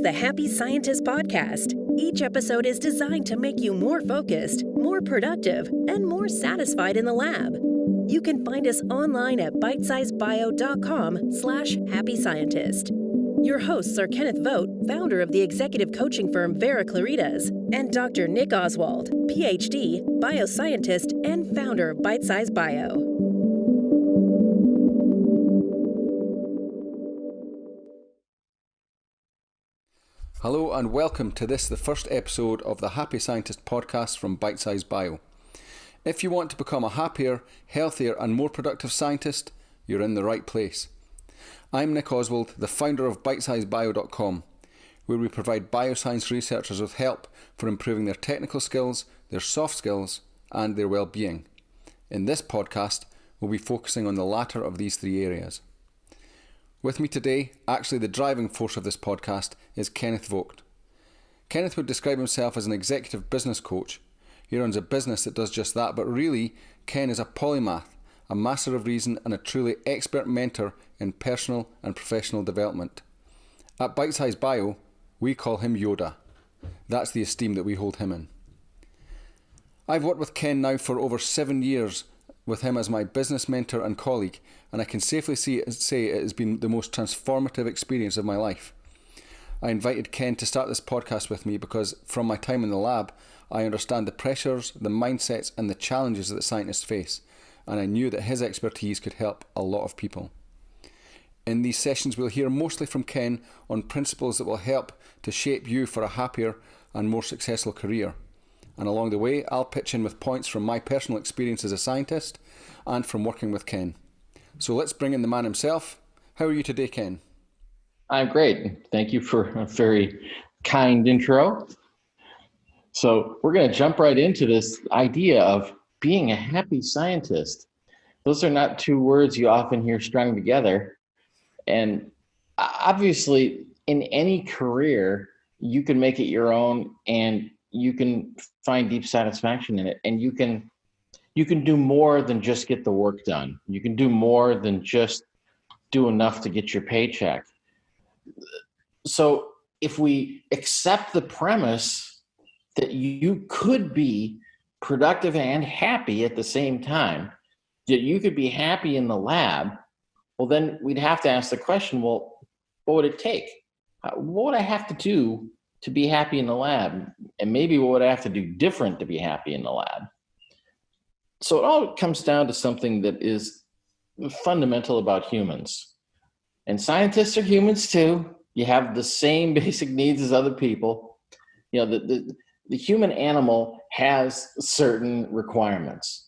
is the Happy Scientist Podcast. Each episode is designed to make you more focused, more productive, and more satisfied in the lab. You can find us online at bitesizebio.com/happy scientist. Your hosts are Kenneth Vogt, founder of the executive coaching firm Vera Claritas, and Dr. Nick Oswald, PhD, bioscientist, and founder of Bitesize Bio. Hello and welcome to the first episode of the Happy Scientist podcast from Bitesize Bio. If you want to become a happier, healthier and more productive scientist, you're in the right place. I'm Nick Oswald, the founder of bitesizebio.com, where we provide bioscience researchers with help for improving their technical skills, their soft skills and their well-being. In this podcast, we'll be focusing on the latter of these three areas. With me today, actually the driving force of this podcast, is Kenneth Vogt. Kenneth would describe himself as an executive business coach. He runs a business that does just that, but really, Ken is a polymath, a master of reason and a truly expert mentor in personal and professional development. At Bitesize Bio, we call him Yoda. That's the esteem that we hold him in. I've worked with Ken now for over 7 years, with him as my business mentor and colleague, and I can safely say it has been the most transformative experience of my life. I invited Ken to start this podcast with me because from my time in the lab, I understand the pressures, the mindsets and the challenges that scientists face, and I knew that his expertise could help a lot of people. In these sessions, we'll hear mostly from Ken on principles that will help to shape you for a happier and more successful career. And along the way, I'll pitch in with points from my personal experience as a scientist and from working with Ken. So let's bring in the man himself. How are you today, Ken? I'm great. Thank you for a very kind intro. So we're going to jump right into this idea of being a happy scientist. Those are not two words you often hear strung together. And obviously, in any career, you can make it your own and you can find deep satisfaction in it. And you can do more than just get the work done. You can do more than just do enough to get your paycheck. So if we accept the premise that you could be productive and happy at the same time, that you could be happy in the lab, well, then we'd have to ask the question, well, what would it take? What would I have to do to be happy in the lab? And maybe what would I have to do different to be happy in the lab? So it all comes down to something that is fundamental about humans. And scientists are humans too. You have the same basic needs as other people. You know, the human animal has certain requirements.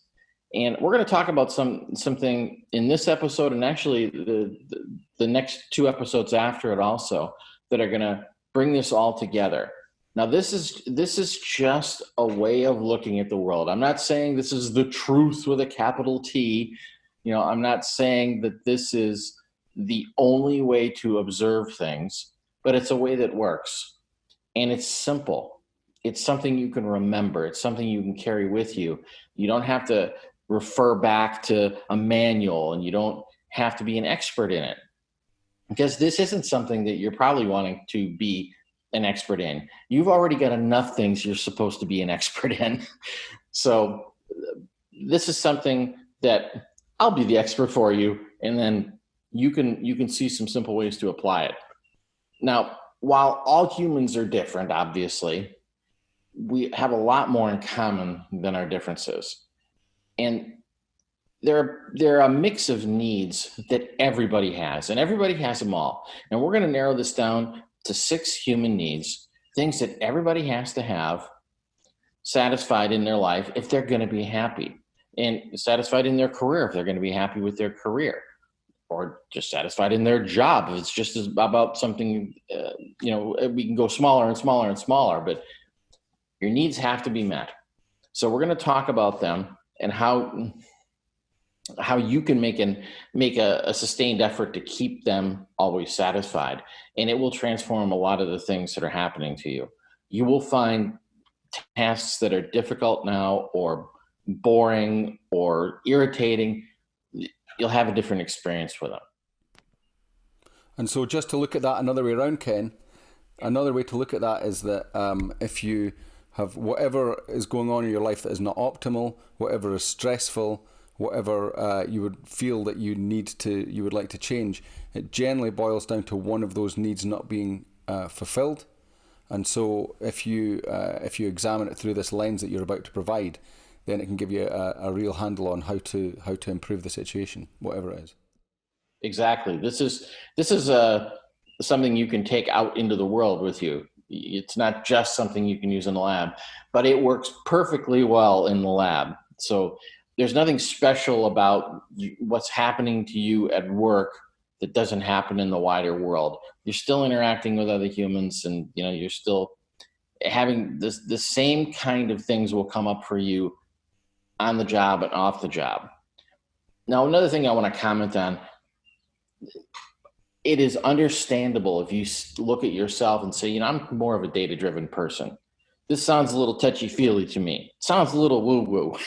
And we're going to talk about something in this episode and actually the next two episodes after it also that are going to bring this all together. Now, this is just a way of looking at the world. I'm not saying this is the truth with a capital T. You know, I'm not saying that this is the only way to observe things, but it's a way that works. And it's simple. It's something you can remember. It's something you can carry with you. You don't have to refer back to a manual and you don't have to be an expert in it. Because this isn't something that you're probably wanting to be an expert in. You've already got enough things you're supposed to be an expert in. So this is something that I'll be the expert for you, and then you can see some simple ways to apply it. Now, while all humans are different, obviously, we have a lot more in common than our differences. And there are a mix of needs that everybody has, and everybody has them all. And we're going to narrow this down to 6 human needs, things that everybody has to have satisfied in their life if they're going to be happy, and satisfied in their career if they're going to be happy with their career, or just satisfied in their job if it's just about something, we can go smaller and smaller and smaller, but your needs have to be met. So we're going to talk about them and how you can make a sustained effort to keep them always satisfied. And it will transform a lot of the things that are happening to you. You will find tasks that are difficult now or boring or irritating. You'll have a different experience with them. And so just to look at that another way around, Ken, Another way to look at that is that if you have whatever is going on in your life that is not optimal, whatever is stressful, whatever you would feel that you would like to change, it generally boils down to one of those needs not being fulfilled. And so if you examine it through this lens that you're about to provide, then it can give you a real handle on how to improve the situation, whatever it is. Exactly. This is something you can take out into the world with you. It's not just something you can use in the lab, but it works perfectly well in the lab. So there's nothing special about what's happening to you at work that doesn't happen in the wider world. You're still interacting with other humans, and you're still having the same kind of things will come up for you on the job and off the job. Now, another thing I want to comment on, it is understandable if you look at yourself and say, I'm more of a data-driven person. This sounds a little touchy-feely to me. It sounds a little woo-woo,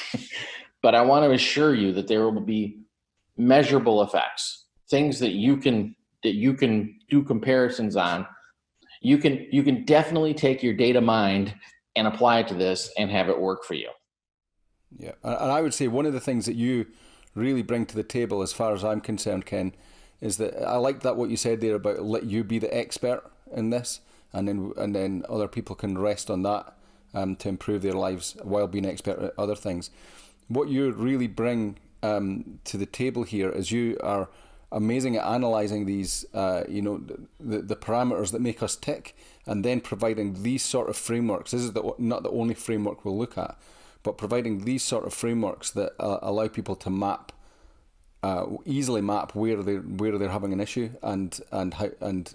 but I want to assure you that there will be measurable effects, things that you can do comparisons on. You can definitely take your data mind and apply it to this and have it work for you. Yeah, and I would say one of the things that you really bring to the table, as far as I'm concerned, Ken, is that I like that what you said there about let you be the expert in this, and then other people can rest on that to improve their lives while being expert at other things. What you really bring to the table here is you are amazing at analysing these, the parameters that make us tick, and then providing these sort of frameworks. This is not the only framework we'll look at, but providing these sort of frameworks that allow people to easily map where they're having an issue and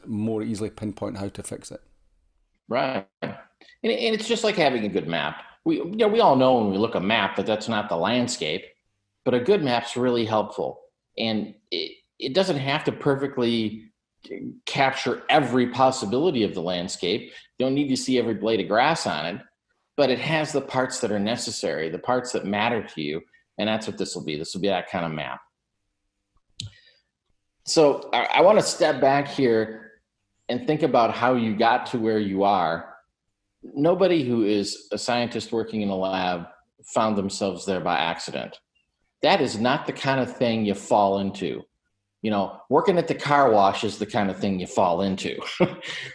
more easily pinpoint how to fix it. Right, and it's just like having a good map. We all know when we look at a map that that's not the landscape, but a good map's really helpful, and it doesn't have to perfectly capture every possibility of the landscape. You don't need to see every blade of grass on it, but it has the parts that are necessary, the parts that matter to you, and that's what this will be. This will be that kind of map. So I want to step back here and think about how you got to where you are. Nobody who is a scientist working in a lab found themselves there by accident. That is not the kind of thing you fall into. Working at the car wash is the kind of thing you fall into.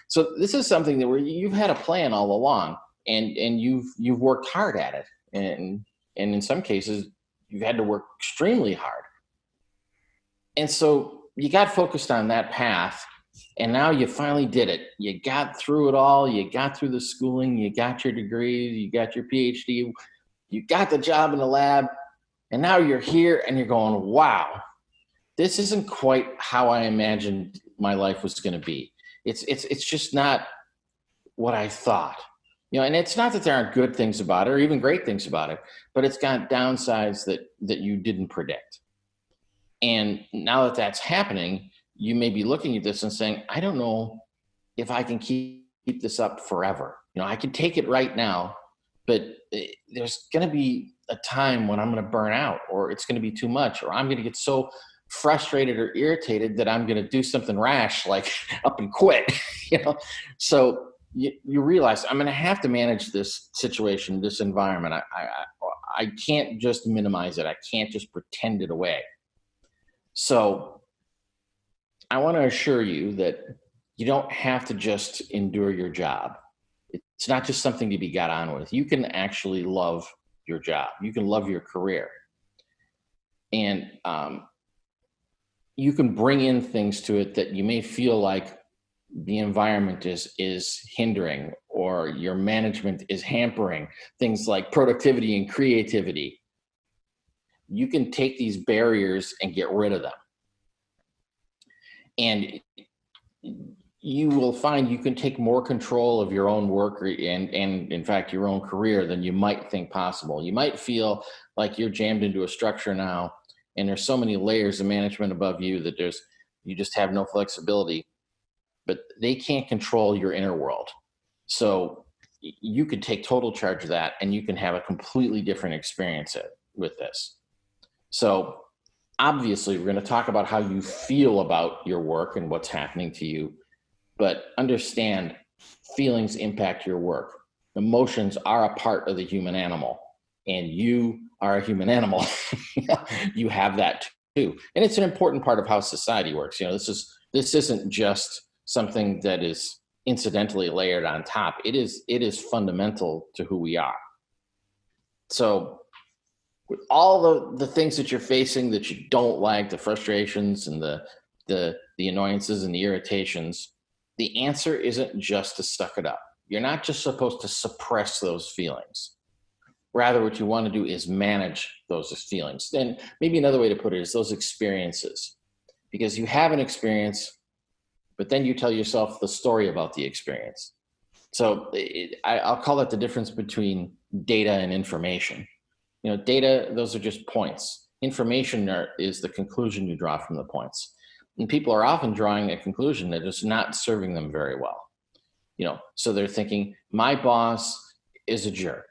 So this is something that where you've had a plan all along, and you've worked hard at it, and in some cases you've had to work extremely hard. And so you got focused on that path, and now you finally did it. You got through it all. You got through the schooling. You got your degrees. You got your PhD. You got the job in the lab, and now you're here and you're going, wow, this isn't quite how I imagined my life was going to be. It's just not what I thought. And it's not that there aren't good things about it or even great things about it, but it's got downsides that you didn't predict. And now that that's happening, you may be looking at this and saying, I don't know if I can keep this up forever. I can take it right now, but there's going to be a time when I'm going to burn out, or it's going to be too much, or I'm going to get so frustrated or irritated that I'm going to do something rash, like up and quit. So you realize I'm going to have to manage this situation, this environment. I can't just minimize it. I can't just pretend it away. So I want to assure you that you don't have to just endure your job. It's not just something to be got on with. You can actually love your job. You can love your career. And you can bring in things to it that you may feel like the environment is hindering, or your management is hampering, things like productivity and creativity. You can take these barriers and get rid of them. And you will find you can take more control of your own work and in fact, your own career than you might think possible. You might feel like you're jammed into a structure now, and there's so many layers of management above you that you just have no flexibility, but they can't control your inner world. So you could take total charge of that, and you can have a completely different experience with this. So obviously, we're going to talk about how you feel about your work and what's happening to you, but understand feelings impact your work. Emotions are a part of the human animal, and you are a human animal. You have that too. And it's an important part of how society works. This isn't just something that is incidentally layered on top. It is fundamental to who we are. So with all the things that you're facing that you don't like, the frustrations and the annoyances and the irritations, the answer isn't just to suck it up. You're not just supposed to suppress those feelings. Rather, what you want to do is manage those feelings. And maybe another way to put it is those experiences. Because you have an experience, but then you tell yourself the story about the experience. So I'll call that the difference between data and information. Data, those are just points. Information is the conclusion you draw from the points. And people are often drawing a conclusion that is not serving them very well. So they're thinking, my boss is a jerk.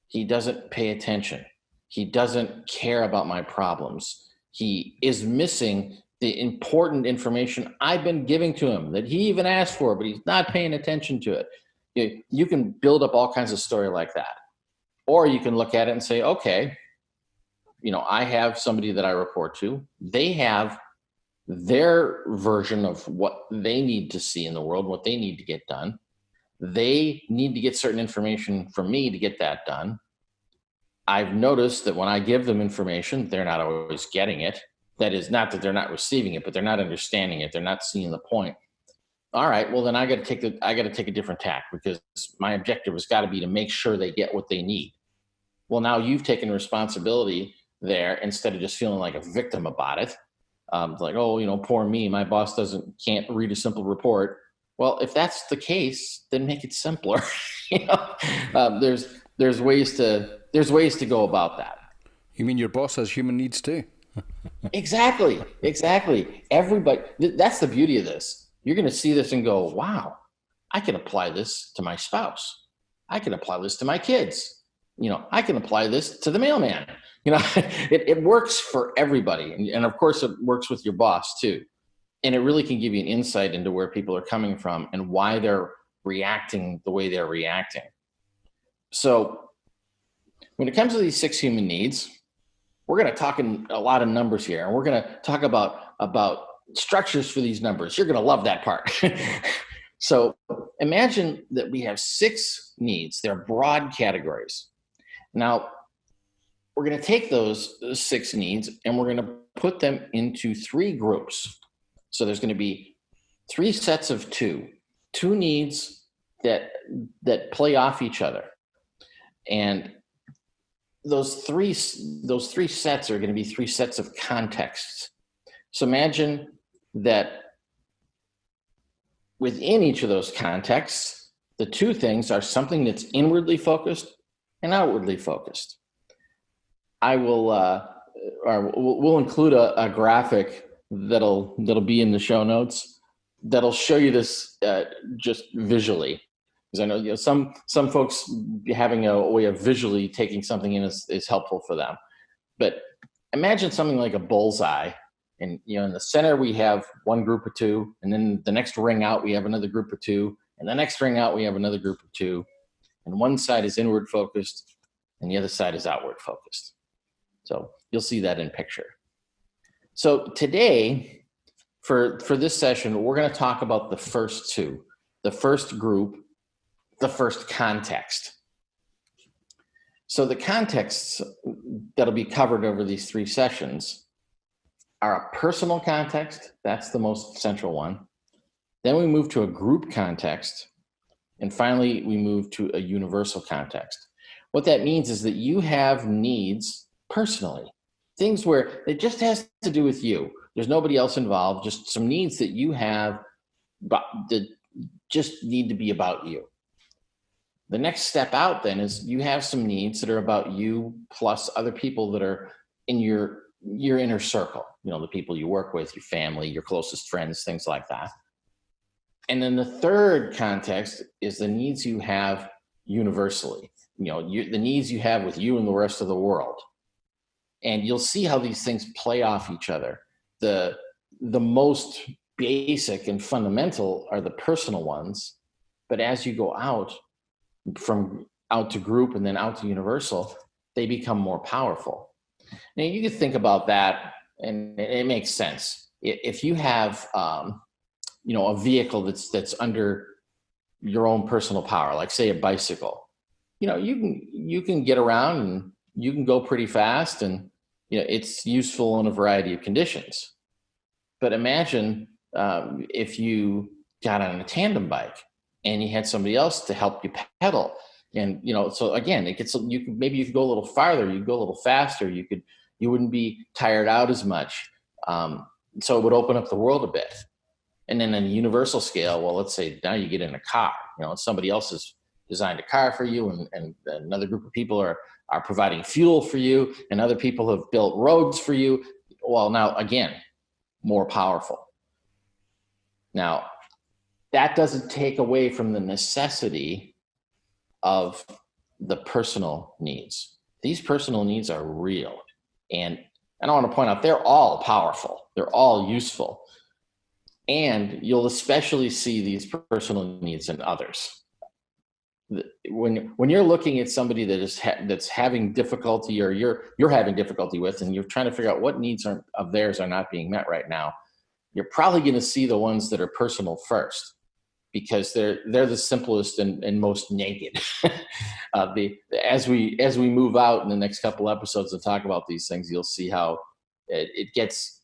He doesn't pay attention. He doesn't care about my problems. He is missing the important information I've been giving to him that he even asked for, but he's not paying attention to it. You can build up all kinds of story like that. Or you can look at it and say, okay, I have somebody that I report to. They have their version of what they need to see in the world, what they need to get done. They need to get certain information from me to get that done. I've noticed that when I give them information, they're not always getting it. That is not that they're not receiving it, but they're not understanding it. They're not seeing the point. All right, well then I got to take a different tack, because my objective has got to be to make sure they get what they need. Well, now you've taken responsibility there instead of just feeling like a victim about it. Like, oh, poor me, my boss can't read a simple report. Well, if that's the case, then make it simpler. There's ways to go about that. You mean your boss has human needs too? Exactly. Everybody, that's the beauty of this. You're going to see this and go, wow, I can apply this to my spouse. I can apply this to my kids. I can apply this to the mailman. It works for everybody. And of course it works with your boss too. And it really can give you an insight into where people are coming from and why they're reacting the way they're reacting. So when it comes to these 6 human needs, we're going to talk in a lot of numbers here, and we're going to talk about structures for these numbers. You're going to love that part. So imagine that we have 6 needs. They're broad categories. Now, we're going to take those 6 needs and we're going to put them into 3 groups. So there's going to be 3 sets of 2 needs that play off each other. And those three sets are going to be 3 sets of contexts. So imagine that within each of those contexts, the 2 things are something that's inwardly focused and outwardly focused. We'll include a graphic that'll be in the show notes that'll show you this just visually. Because I know, some folks having a way of visually taking something in is helpful for them. But imagine something like a bullseye, and in the center we have one group of 2, and then the next ring out we have another group of 2, and the next ring out we have another group of 2, and one side is inward focused and the other side is outward focused. So you'll see that in picture. So today, for this session, we're going to talk about the first 2, the first group, the first context. So the contexts that'll be covered over these 3 sessions are a personal context. That's the most central one. Then we move to a group context. And finally, we move to a universal context. What that means is that you have needs personally, things where it just has to do with you. There's nobody else involved, just some needs that you have that just need to be about you. The next step out then is you have some needs that are about you plus other people that are in your inner circle, the people you work with, your family, your closest friends, things like that. And then the third context is the needs you have universally, the needs you have with you and the rest of the world. And you'll see how these things play off each other. The most basic and fundamental are the personal ones. But as you go out from out to group and then out to universal, they become more powerful. Now you can think about that, and it makes sense. If you have, a vehicle that's under your own personal power, like say a bicycle, you can get around and you can go pretty fast, and it's useful in a variety of conditions. But imagine if you got on a tandem bike and you had somebody else to help you pedal. And so again, it gets maybe you could go a little farther, you could go a little faster, you wouldn't be tired out as much. So it would open up the world a bit. And then on a universal scale, well, let's say now you get in a car, somebody else has designed a car for you, and another group of people are providing fuel for you, and other people have built roads for you. Well, now again, more powerful. Now, that doesn't take away from the necessity of the personal needs. These personal needs are real. And I want to point out, they're all powerful. They're all useful. And you'll especially see these personal needs in others. When you're looking at somebody that's having difficulty, or you're having difficulty with, and you're trying to figure out what needs of theirs are not being met right now, you're probably going to see the ones that are personal first, because they're the simplest and most naked. As we move out in the next couple episodes and talk about these things, you'll see how it gets.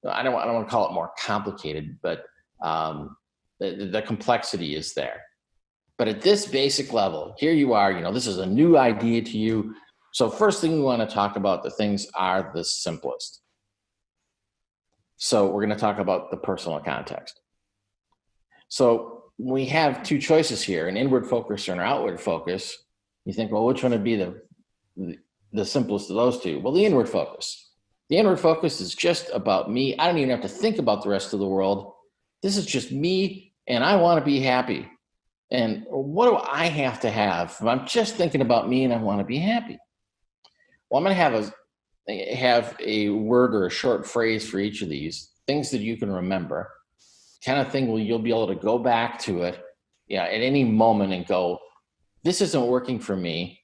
I don't want to call it more complicated, but the complexity is there. But at this basic level, here you are. This is a new idea to you. So first thing we want to talk about, the things are the simplest. So we're going to talk about the personal context. So we have two choices here, an inward focus or an outward focus. You think, well, which one would be the simplest of those two? Well, the inward focus. The inward focus is just about me. I don't even have to think about the rest of the world. This is just me, and I want to be happy. And what do I have to have if I'm just thinking about me and I want to be happy? Well, I'm going to have a word or a short phrase for each of these, things that you can remember, kind of thing where you'll be able to go back to it at any moment and go, this isn't working for me.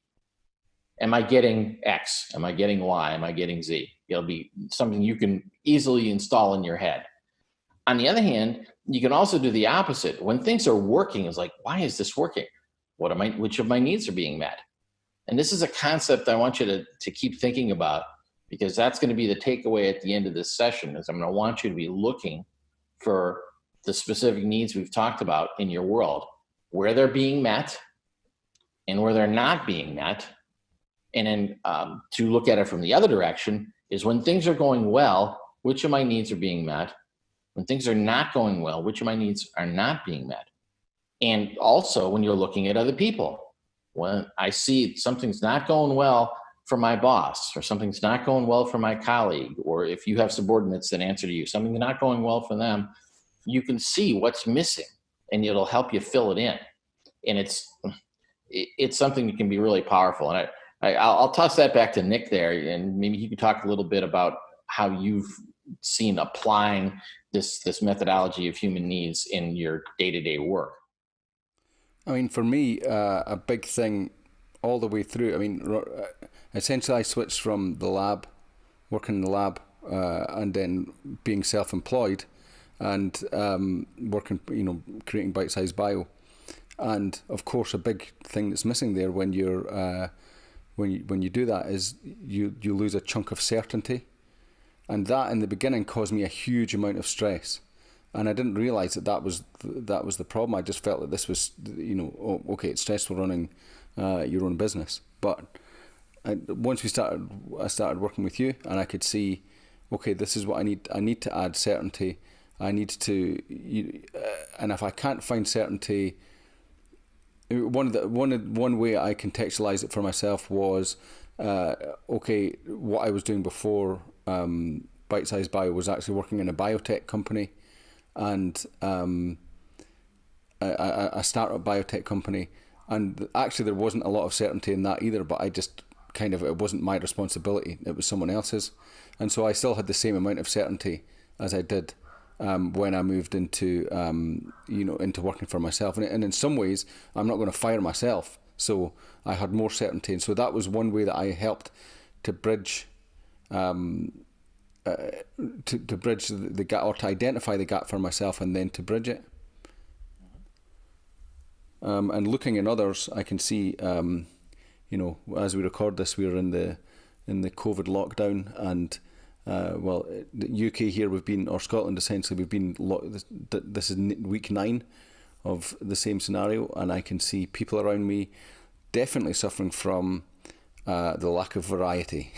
Am I getting X? Am I getting Y? Am I getting Z? It'll be something you can easily install in your head. On the other hand, you can also do the opposite. When things are working, it's like, why is this working? Which of my needs are being met? And this is a concept I want you to keep thinking about, because that's going to be the takeaway at the end of this session. Is I'm going to want you to be looking for the specific needs we've talked about in your world, where they're being met and where they're not being met. And then to look at it from the other direction is, when things are going well, which of my needs are being met? When things are not going well, which of my needs are not being met? And also when you're looking at other people, when I see something's not going well for my boss, or something's not going well for my colleague, or if you have subordinates that answer to you, something's not going well for them, you can see what's missing and it'll help you fill it in. And it's something that can be really powerful. And I'll toss that back to Nick there, and maybe he could talk a little bit about how you've seen applying this methodology of human needs in your day-to-day work. I mean, for me, a big thing all the way through, I mean, essentially I switched from the lab, working in the lab, and then being self-employed and working, creating Bitesize Bio. And of course, a big thing that's missing there when you're when you do that is you lose a chunk of certainty. And that in the beginning caused me a huge amount of stress, and I didn't realize that was the problem. I just felt that this was, okay, it's stressful running your own business. But once I started working with you, and I could see, okay, this is what I need. I need to add certainty. I need to, and if I can't find certainty, one way I contextualized it for myself was, okay, what I was doing before Bitesize Bio was actually working in a biotech company, and a startup biotech company, and actually there wasn't a lot of certainty in that either, but I just it wasn't my responsibility, it was someone else's, and so I still had the same amount of certainty as I did when I moved into into working for myself, and in some ways I'm not going to fire myself, so I had more certainty, and so that was one way that I helped to bridge to bridge the gap, or to identify the gap for myself and then to bridge it. And looking in others, I can see, as we record this, we're in the COVID lockdown, and the UK here or Scotland essentially, we've been this is week 9 of the same scenario, and I can see people around me definitely suffering from the lack of variety,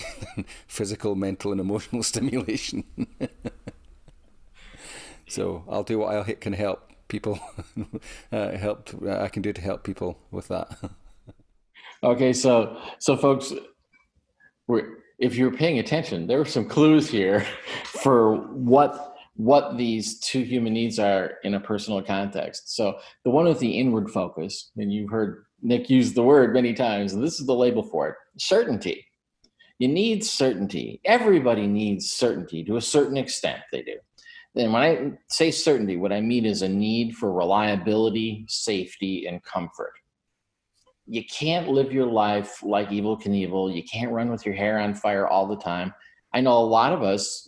physical, mental, and emotional stimulation. So I'll do what I can help people. I can do to help people with that. Okay, so folks, if you're paying attention, there are some clues here for what these two human needs are in a personal context. So the one with the inward focus, and you've heard Nick use the word many times, and this is the label for it: certainty. You need certainty. Everybody needs certainty to a certain extent. They do. And when I say certainty, what I mean is a need for reliability, safety, and comfort. You can't live your life like Evel Knievel. You can't run with your hair on fire all the time. I know a lot of us,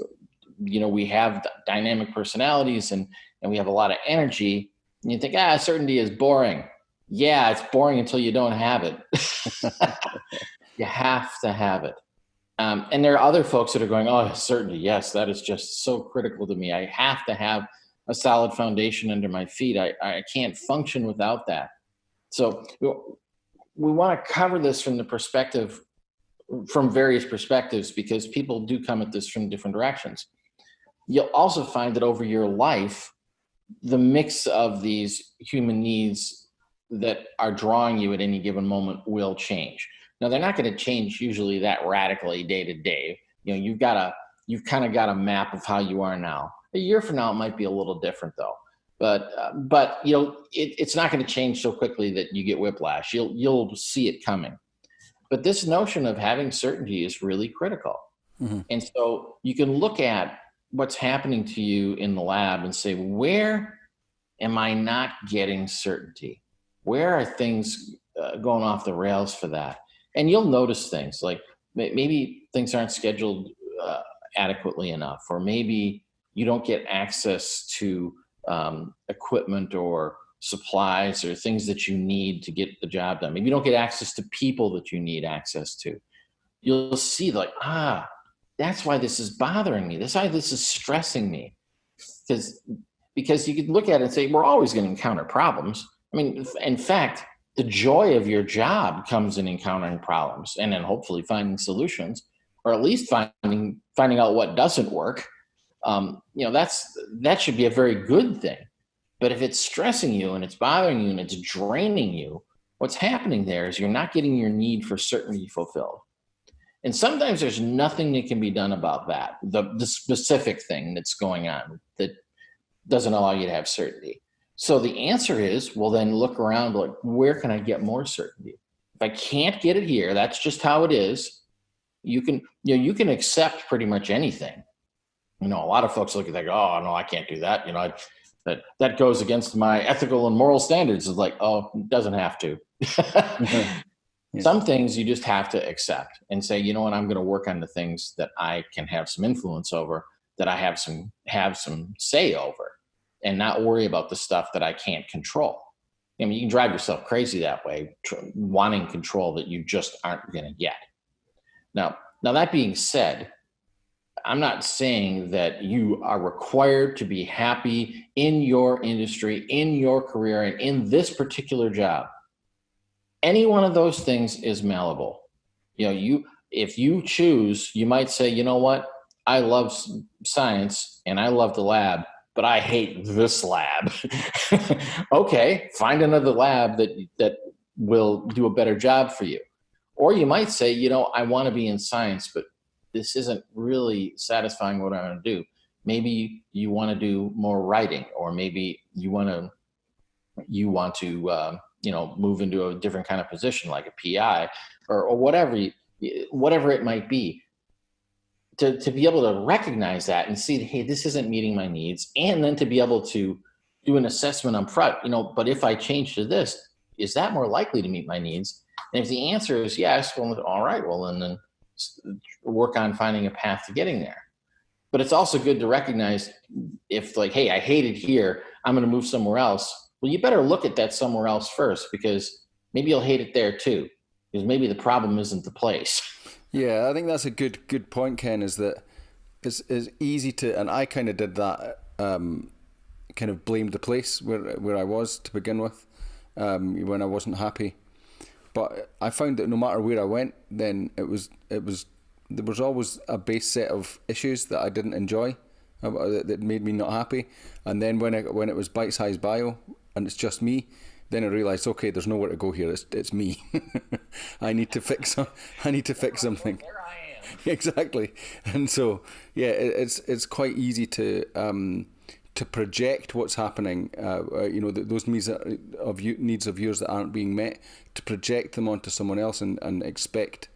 we have dynamic personalities and we have a lot of energy. And you think, certainty is boring. Yeah, it's boring until you don't have it. You have to have it. And there are other folks that are going, oh, certainty, yes, that is just so critical to me. I have to have a solid foundation under my feet. I can't function without that. So we want to cover this from various perspectives, because people do come at this from different directions. You'll also find that over your life, the mix of these human needs that are drawing you at any given moment will change. Now, they're not going to change usually that radically day to day. You've kind of got a map of how you are now. A year from now, it might be a little different though. But it's not going to change so quickly that you get whiplash. You'll see it coming. But this notion of having certainty is really critical. Mm-hmm. And so you can look at what's happening to you in the lab and say, where am I not getting certainty? Where are things going off the rails for that? And you'll notice things like maybe things aren't scheduled adequately enough, or maybe you don't get access to equipment or supplies or things that you need to get the job done. Maybe you don't get access to people that you need access to. You'll see like, that's why this is bothering me. That's why this is stressing me. Because you could look at it and say, we're always going to encounter problems. I mean, in fact, the joy of your job comes in encountering problems and then hopefully finding solutions, or at least finding out what doesn't work. That should be a very good thing. But if it's stressing you and it's bothering you and it's draining you, what's happening there is you're not getting your need for certainty fulfilled. And sometimes there's nothing that can be done about that, the specific thing that's going on that doesn't allow you to have certainty. So the answer is, well, then look around, like, where can I get more certainty? If I can't get it here, that's just how it is. You can accept pretty much anything. A lot of folks look at that, go, oh, no, I can't do that. That goes against my ethical and moral standards. It's like, oh, it doesn't have to. Mm-hmm. Yeah. Some things you just have to accept and say, you know what, I'm going to work on the things that I can have some influence over, that I have some say over, and not worry about the stuff that I can't control. I mean, you can drive yourself crazy that way, wanting control that you just aren't going to get. Now that being said, I'm not saying that you are required to be happy in your industry, in your career, and in this particular job. Any one of those things is malleable. If you choose, you might say, you know what, I love science and I love the lab, but I hate this lab. Okay, find another lab that will do a better job for you. Or you might say, I want to be in science, but this isn't really satisfying what I want to do. Maybe you want to do more writing, or maybe you want to move into a different kind of position like a PI or whatever it might be. to be able to recognize that and see, hey, this isn't meeting my needs, and then to be able to do an assessment up front, but if I change to this, is that more likely to meet my needs? And if the answer is yes, well, all right, well, and then work on finding a path to getting there. But it's also good to recognize if, like, hey, I hate it here, I'm going to move somewhere else. Well, you better look at that somewhere else first, because maybe you'll hate it there too, because maybe the problem isn't the place. Yeah, I think that's a good point, Ken, is that it's easy to, and I kind of did that, kind of blamed the place where I was to begin with, when I wasn't happy. But I found that no matter where I went, then there was always a base set of issues that I didn't enjoy, that made me not happy. And then when it was Bitesize Bio and it's just me, then I realized, okay, there's nowhere to go here. It's me. I need to fix something. There I am. Exactly. And so, yeah, it's quite easy to project what's happening. Those needs of yours that aren't being met, to project them onto someone else and expect,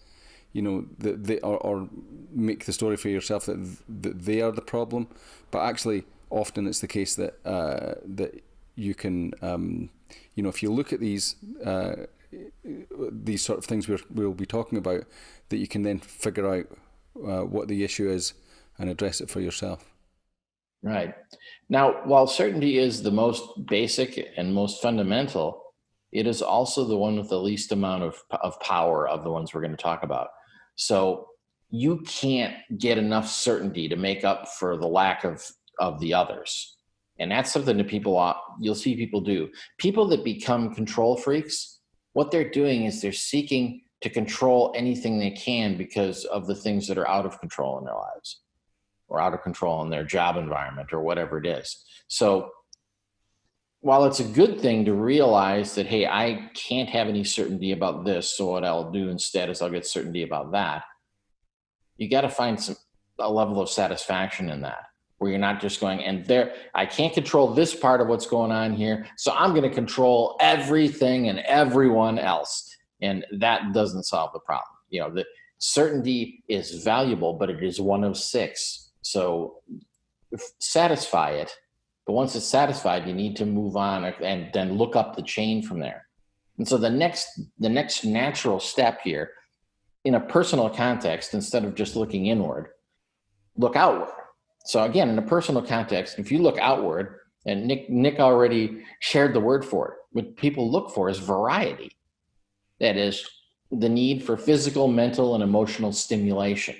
that they or make the story for yourself that they are the problem. But actually, often it's the case that you can, if you look at these sort of things we'll be talking about, that you can then figure out what the issue is and address it for yourself. Right. Now, while certainty is the most basic and most fundamental, it is also the one with the least amount of power of the ones we're going to talk about. So you can't get enough certainty to make up for the lack of the others. And that's something that you'll see people do. People that become control freaks, what they're doing is they're seeking to control anything they can because of the things that are out of control in their lives, or out of control in their job environment, or whatever it is. So while it's a good thing to realize that, hey, I can't have any certainty about this, so what I'll do instead is I'll get certainty about that, you got to find a level of satisfaction in that, where you're not just going, I can't control this part of what's going on here, so I'm going to control everything and everyone else. And that doesn't solve the problem. The certainty is valuable, but it is one of six. So satisfy it. But once it's satisfied, you need to move on and then look up the chain from there. And so the next natural step here, in a personal context, instead of just looking inward, look outward. So again, in a personal context, if you look outward, and Nick already shared the word for it, what people look for is variety. That is the need for physical, mental, and emotional stimulation.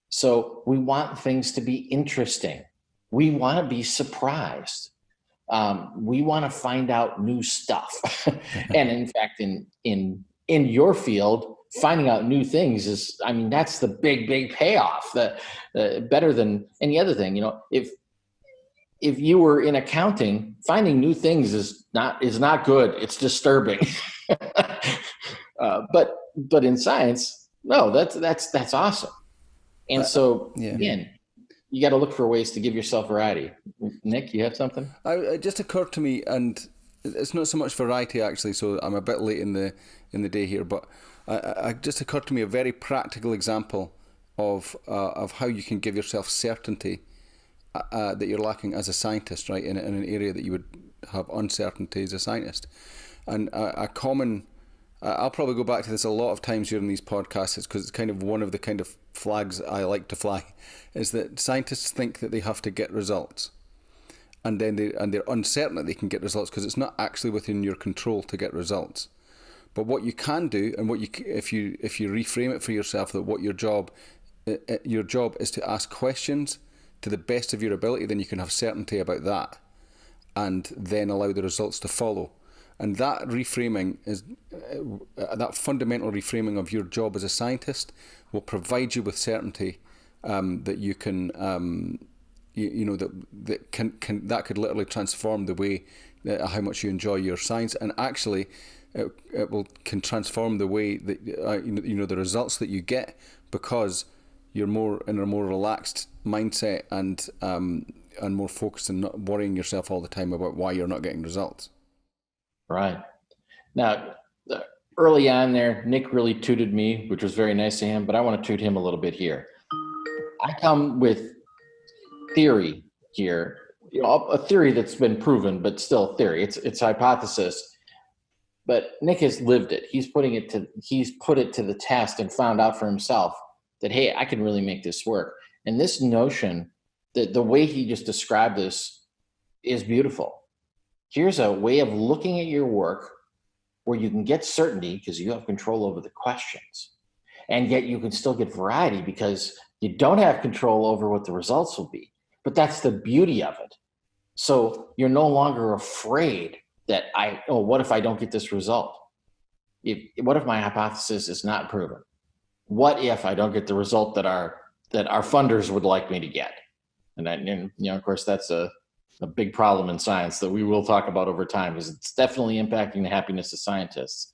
So we want things to be interesting. We want to be surprised. We want to find out new stuff. And in fact, in your field, finding out new things that's the big payoff. Better than any other thing. If you were in accounting, finding new things is not good. It's disturbing. But in science, no, that's awesome. And so again, you got to look for ways to give yourself variety. Nick, you have something? It just occurred to me, and it's not so much variety actually. So I'm a bit late in the day here, but it just occurred to me a very practical example of how you can give yourself certainty that you're lacking as a scientist, right? In an area that you would have uncertainty as a scientist, and a common. I'll probably go back to this a lot of times during these podcasts, because it's kind of one of the kind of flags I like to fly, is that scientists think that they have to get results, and then they're uncertain that they can get results because it's not actually within your control to get results. But what you can do, and if you reframe it for yourself, that what your job is to ask questions to the best of your ability, then you can have certainty about that, and then allow the results to follow. And that reframing is that fundamental reframing of your job as a scientist will provide you with certainty that you can, that could literally transform the way how much you enjoy your science, and actually it can transform the way that the results that you get, because you're more in a more relaxed mindset and more focused, and not worrying yourself all the time about why you're not getting results. Right. Now, early on there, Nick really tooted me, which was very nice of him, but I want to toot him a little bit here. I come with theory here, a theory that's been proven, but still theory. It's hypothesis. But Nick has lived it. He's put it to the test and found out for himself that, hey, I can really make this work. And this notion that the way he just described this is beautiful. Here's a way of looking at your work where you can get certainty because you have control over the questions. And yet you can still get variety because you don't have control over what the results will be. But that's the beauty of it. So you're no longer afraid that what if I don't get this result? What if my hypothesis is not proven? What if I don't get the result that our funders would like me to get? And of course, that's a big problem in science that we will talk about over time, because it's definitely impacting the happiness of scientists.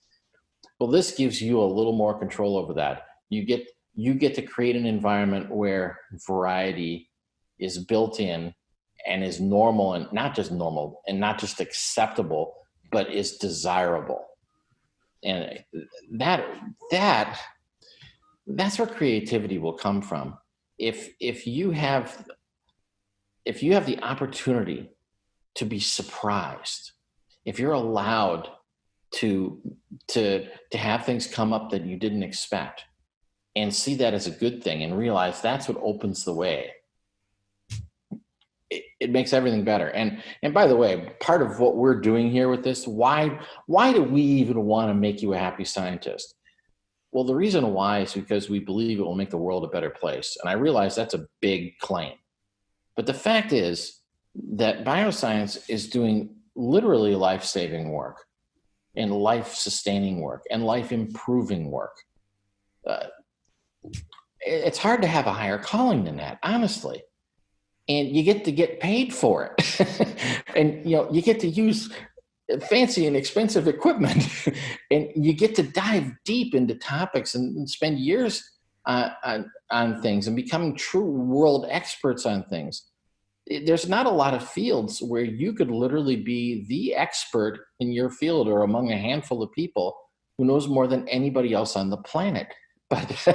Well, this gives you a little more control over that. You get to create an environment where variety is built in and is normal, and not just normal and not just acceptable, but is desirable. And that's where creativity will come from. If you have the opportunity to be surprised, if you're allowed to have things come up that you didn't expect and see that as a good thing and realize that's what opens the way, it makes everything better. And by the way, part of what we're doing here with this, why do we even want to make you a happy scientist? Well, the reason why is because we believe it will make the world a better place. And I realize that's a big claim. But the fact is that bioscience is doing literally life-saving work and life-sustaining work and life-improving work. It's hard to have a higher calling than that, honestly. And you get to get paid for it. And you get to use fancy and expensive equipment. And you get to dive deep into topics and spend years on things and becoming true world experts on things. There's not a lot of fields where you could literally be the expert in your field or among a handful of people who knows more than anybody else on the planet. But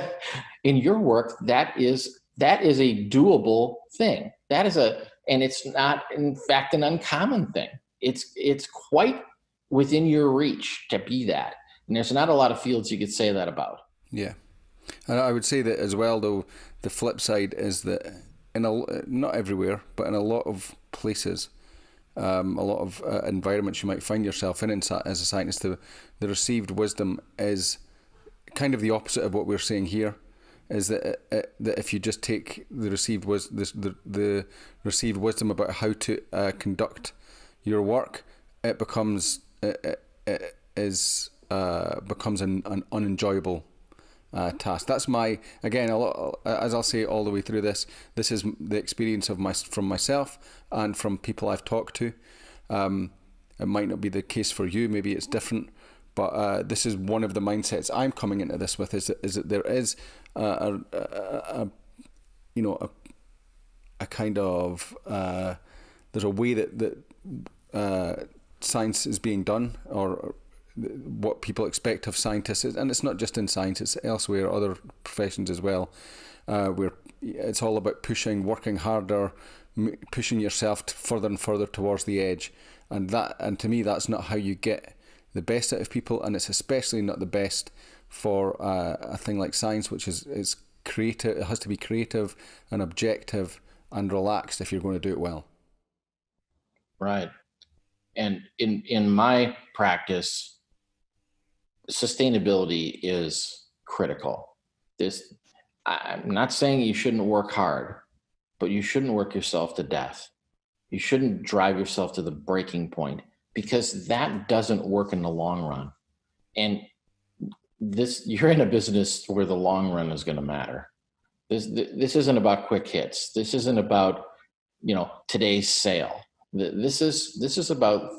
in your work, that is a doable thing. And it's not, in fact, an uncommon thing. It's quite within your reach to be that. And there's not a lot of fields you could say that about. Yeah. And I would say that as well, though, the flip side is that not everywhere, but in a lot of places, a lot of environments you might find yourself in as a scientist, the received wisdom is kind of the opposite of what we're saying here. Is that if you just take the received wisdom about how to conduct your work, it becomes an unenjoyable task. That's as I'll say all the way through this. This is the experience from myself and from people I've talked to. It might not be the case for you. Maybe it's different. But this is one of the mindsets I'm coming into this with, is that there is a kind of there's a way that science is being done, or what people expect of scientists, and it's not just in science; it's elsewhere, other professions as well. Where it's all about working harder, pushing yourself further and further towards the edge, and to me, that's not how you get the best out of people, and it's especially not the best for a thing like science, which is creative. It has to be creative and objective and relaxed if you're going to do it well. Right. And in my practice, sustainability is critical. I'm not saying you shouldn't work hard, but you shouldn't work yourself to death. You shouldn't drive yourself to the breaking point, because that doesn't work in the long run. And you're in a business where the long run is going to matter. This isn't about quick hits. This isn't about, today's sale. This is about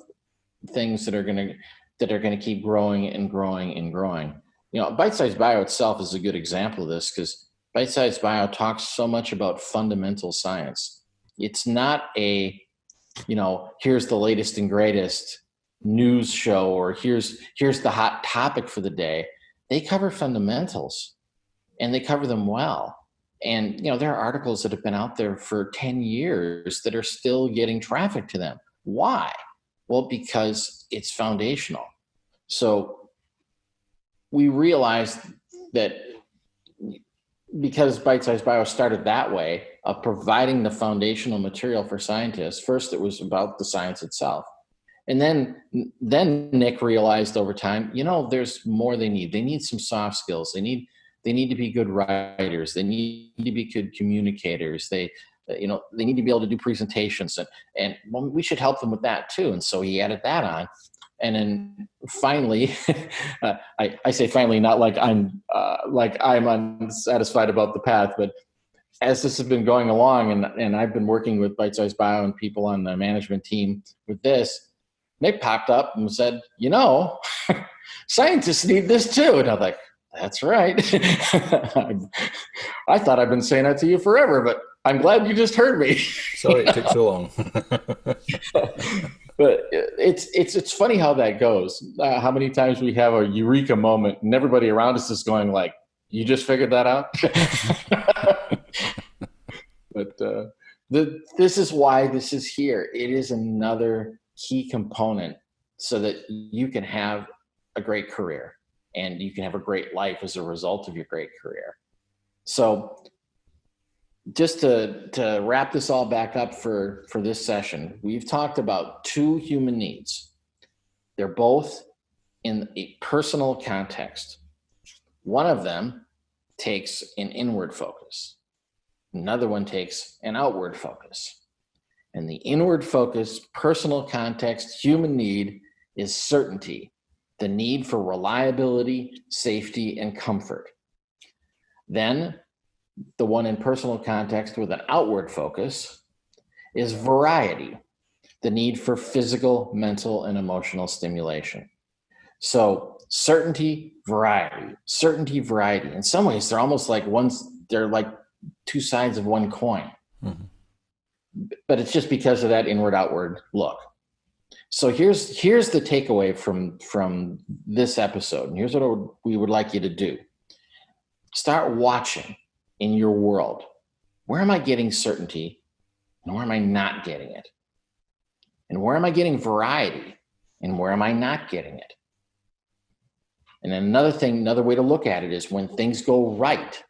things that are going to keep growing and growing and growing. Bitesize Bio itself is a good example of this, because Bitesize Bio talks so much about fundamental science. It's not here's the latest and greatest news show, or here's the hot topic for the day. They cover fundamentals, and they cover them well. And, there are articles that have been out there for 10 years that are still getting traffic to them. Why? Well, because it's foundational. So we realized that because Bitesize Bio started that way of providing the foundational material for scientists, first it was about the science itself. And then Nick realized over time, there's more they need. They need some soft skills. They need to be good writers. They need to be good communicators. They need to be able to do presentations, and well, we should help them with that too. And so he added that on. And then finally, I say finally, not like I'm unsatisfied about the path, but as this has been going along, and I've been working with Bitesize Bio and people on the management team with this, Nick popped up and said, scientists need this too. And I'm like, that's right. I thought I've been saying that to you forever, but I'm glad you just heard me. Sorry it took so long. But it's funny how that goes. How many times we have a eureka moment and everybody around us is going like, you just figured that out? But this is why this is here. It is another key component so that you can have a great career and you can have a great life as a result of your great career. So just to wrap this all back up for this session, we've talked about two human needs. They're both in a personal context. One of them takes an inward focus. Another one takes an outward focus. And the inward focus, personal context, human need is certainty, the need for reliability, safety, and comfort. Then the one in personal context with an outward focus is variety, the need for physical, mental, and emotional stimulation. So certainty, variety. In some ways, they're almost like they're like two sides of one coin. Mm-hmm. But it's just because of that inward outward look. So here's the takeaway from this episode. And here's what we would like you to do. Start watching in your world. Where am I getting certainty and where am I not getting it? And where am I getting variety and where am I not getting it? And then another way to look at it is when things go right.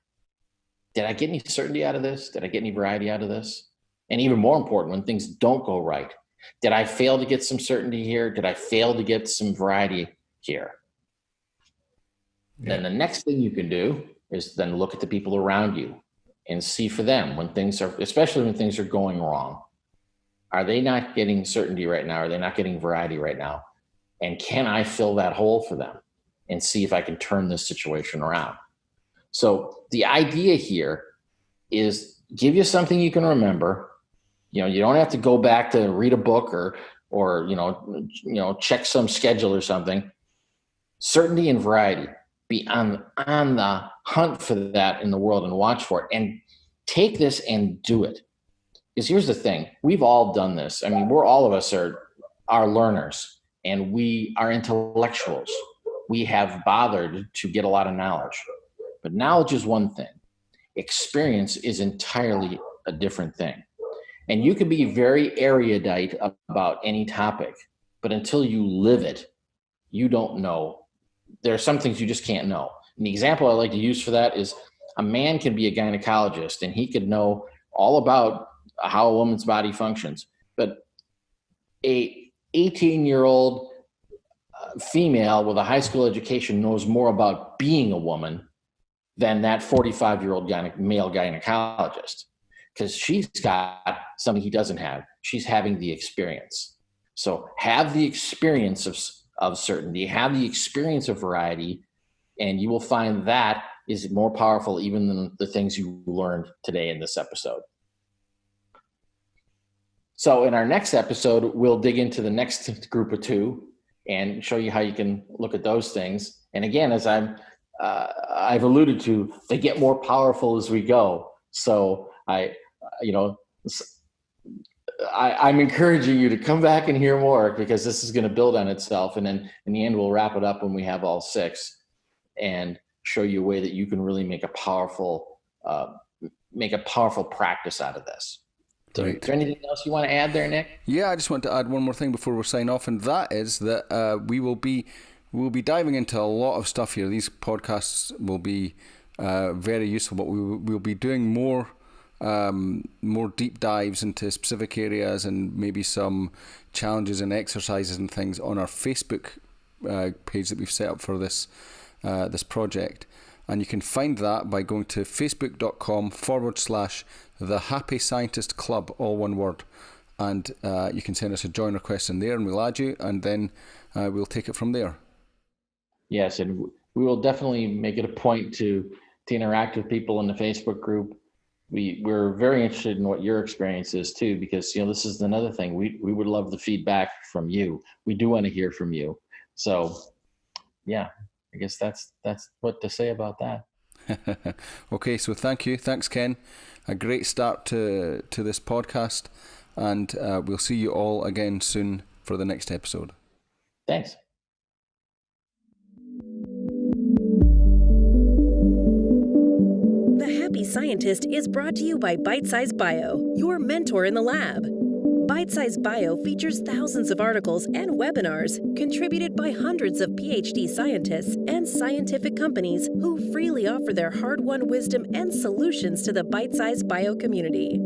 Did I get any certainty out of this? Did I get any variety out of this? And even more important, when things don't go right, did I fail to get some certainty here? Did I fail to get some variety here? Yeah. Then the next thing you can do is then look at the people around you and see for them especially when things are going wrong. Are they not getting certainty right now? Are they not getting variety right now? And can I fill that hole for them and see if I can turn this situation around? So the idea here is give you something you can remember. You don't have to go back to read a book or check some schedule or something. Certainty and variety. Be on the hunt for that in the world and watch for it. And take this and do it. Because here's the thing. We've all done this. I mean, all of us are learners and we are intellectuals. We have bothered to get a lot of knowledge. But knowledge is one thing. Experience is entirely a different thing. And you can be very erudite about any topic, but until you live it, you don't know. There are some things you just can't know. And the example I like to use for that is a man can be a gynecologist and he could know all about how a woman's body functions, but a 18-year-old female with a high school education knows more about being a woman than that 45-year-old male gynecologist, because she's got something he doesn't have. She's having the experience. So have the experience of certainty, have the experience of variety, and you will find that is more powerful even than the things you learned today in this episode. So in our next episode, we'll dig into the next group of two and show you how you can look at those things. And again, as I've alluded to, they get more powerful as we go. So I'm encouraging you to come back and hear more, because this is going to build on itself. And then in the end, we'll wrap it up when we have all six and show you a way that you can really make a powerful make a powerful practice out of this. So Right. is there anything else you want to add there, Nick? Yeah, I just want to add one more thing before we sign off, and that is that we'll be diving into a lot of stuff here. These podcasts will be very useful, but we'll be doing more deep dives into specific areas and maybe some challenges and exercises and things on our Facebook page that we've set up for this project. And you can find that by going to facebook.com/The Happy Scientist Club, all one word. And you can send us a join request in there and we'll add you, and then we'll take it from there. Yes, and we will definitely make it a point to interact with people in the Facebook group. We're very interested in what your experience is too, because this is another thing. We would love the feedback from you. We do want to hear from you. So yeah, I guess that's what to say about that. Okay, so thanks Ken. A great start to this podcast, and we'll see you all again soon for the next episode. Thanks. The Happy Scientist is brought to you by Bitesize Bio, your mentor in the lab. Bitesize Bio features thousands of articles and webinars contributed by hundreds of PhD scientists and scientific companies who freely offer their hard-won wisdom and solutions to the Bitesize Bio community.